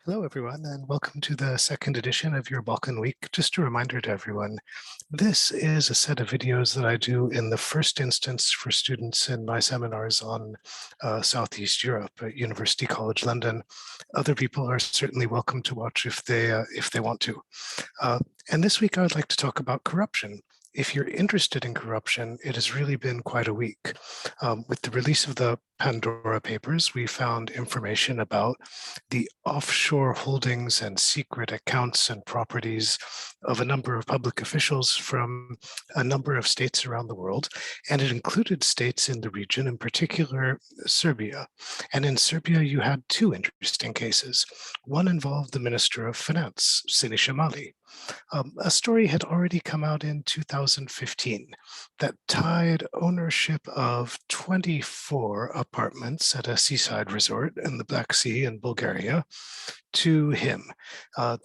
Hello, everyone, and welcome to the second edition of your Balkanweek. Just a reminder to everyone, this is a set of videos that I do in the first instance for students in my seminars on Southeast Europe at University College London. Other people are certainly welcome to watch if they want to. And this week, I would like to talk about corruption. If you're interested in corruption, it has really been quite a week. With the release of the Pandora Papers, we found information about the offshore holdings and secret accounts and properties of a number of public officials from a number of states around the world, and it included states in the region, in particular Serbia. And in Serbia, you had two interesting cases. One involved the Minister of Finance, Siniša Mali. A story had already come out in 2015 that tied ownership of 24 apartments at a seaside resort in the Black Sea in Bulgaria to him.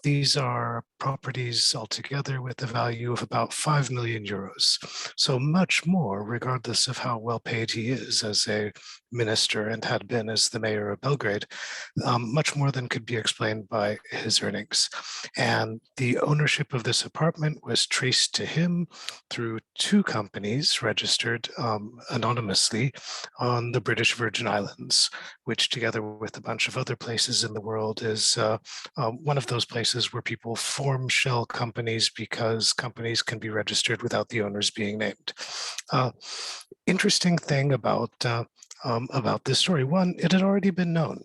These are properties altogether with a value of about 5 million euros. So much more, regardless of how well paid he is as a minister and had been as the mayor of Belgrade, much more than could be explained by his earnings. And the ownership of this apartment was traced to him through two companies registered anonymously on the British Virgin Islands, which together with a bunch of other places in the world is one of those places where people form shell companies because companies can be registered without the owners being named. Interesting thing about this story. One, it had already been known.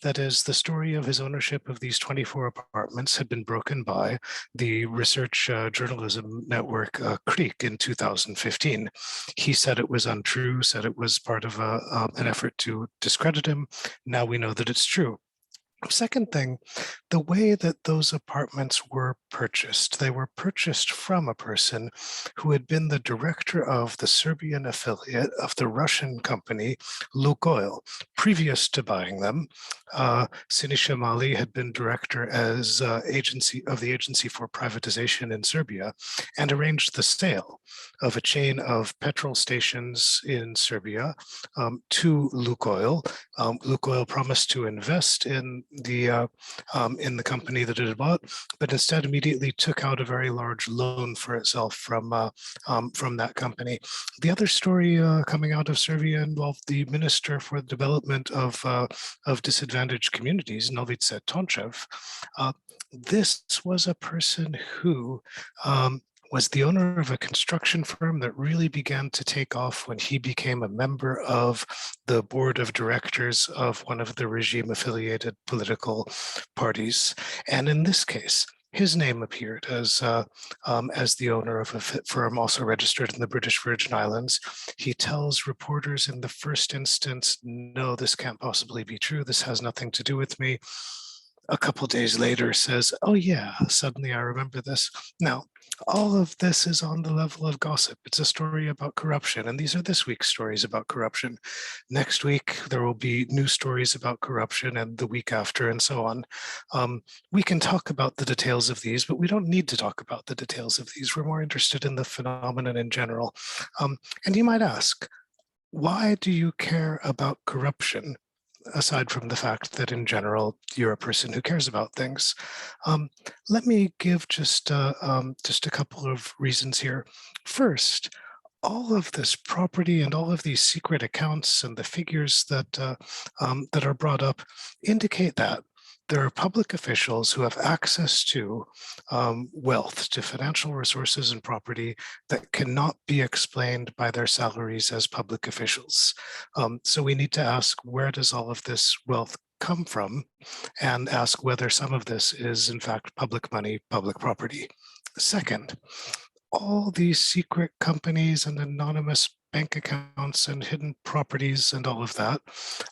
That is, the story of his ownership of these 24 apartments had been broken by the research journalism network Creek in 2015. He said it was untrue, said it was part of an effort to discredit him. Now we know that it's true. Second thing, the way that those apartments were purchased, they were purchased from a person who had been the director of the Serbian affiliate of the Russian company Lukoil. Previous to buying them, Siniša Mali had been director as agency of the Agency for Privatization in Serbia and arranged the sale of a chain of petrol stations in Serbia to Lukoil. Lukoil promised to invest in the company that it had bought, but instead immediately took out a very large loan for itself from that company. The other story coming out of Serbia involved the Minister for the Development of Disadvantaged Communities, Novice Tončev. This was a person who was the owner of a construction firm that really began to take off when he became a member of the board of directors of one of the regime-affiliated political parties. And in this case, his name appeared as the owner of a firm also registered in the British Virgin Islands. He tells reporters in the first instance, no, this can't possibly be true. This has nothing to do with me. A couple days later says, oh yeah, suddenly I remember this. Now, all of this is on the level of gossip. It's a story about corruption, and these are this week's stories about corruption. Next week, there will be new stories about corruption, and the week after, and so on. We can talk about the details of these, but we don't need to talk about the details of these. We're more interested in the phenomenon in general. And you might ask, why do you care about corruption? Aside from the fact that in general, you're a person who cares about things. Let me give just a couple of reasons here. First, all of this property and all of these secret accounts and the figures that are brought up indicate that there are public officials who have access to wealth, to financial resources and property that cannot be explained by their salaries as public officials. So we need to ask, where does all of this wealth come from, and ask whether some of this is in fact public money, public property. Second, all these secret companies and anonymous bank accounts and hidden properties and all of that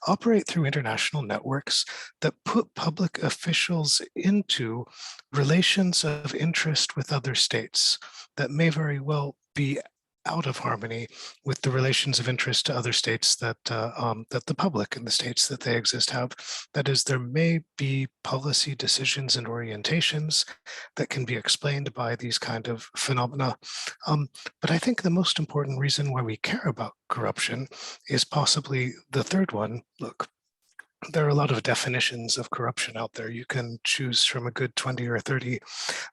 operate through international networks that put public officials into relations of interest with other states that may very well be out of harmony with the relations of interest to other states that the public and the states that they exist have. That is, there may be policy decisions and orientations that can be explained by these kind of phenomena. But I think the most important reason why we care about corruption is possibly the third one. Look, There are a lot of definitions of corruption out there. You can choose from a good 20 or 30.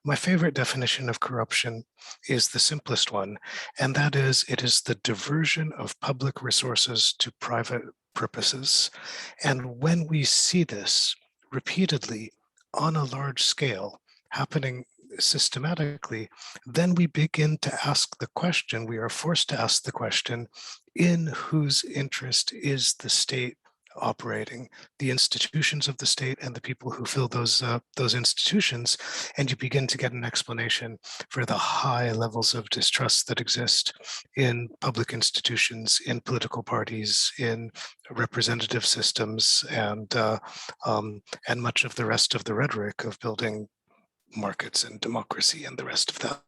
My favorite definition of corruption is the simplest one, and that is it is the diversion of public resources to private purposes. And when we see this repeatedly on a large scale happening systematically, then we begin to ask the question, we are forced to ask the question, in whose interest is the state operating, the institutions of the state and the people who fill those institutions, and you begin to get an explanation for the high levels of distrust that exist in public institutions, in political parties, in representative systems, and much of the rest of the rhetoric of building markets and democracy and the rest of that.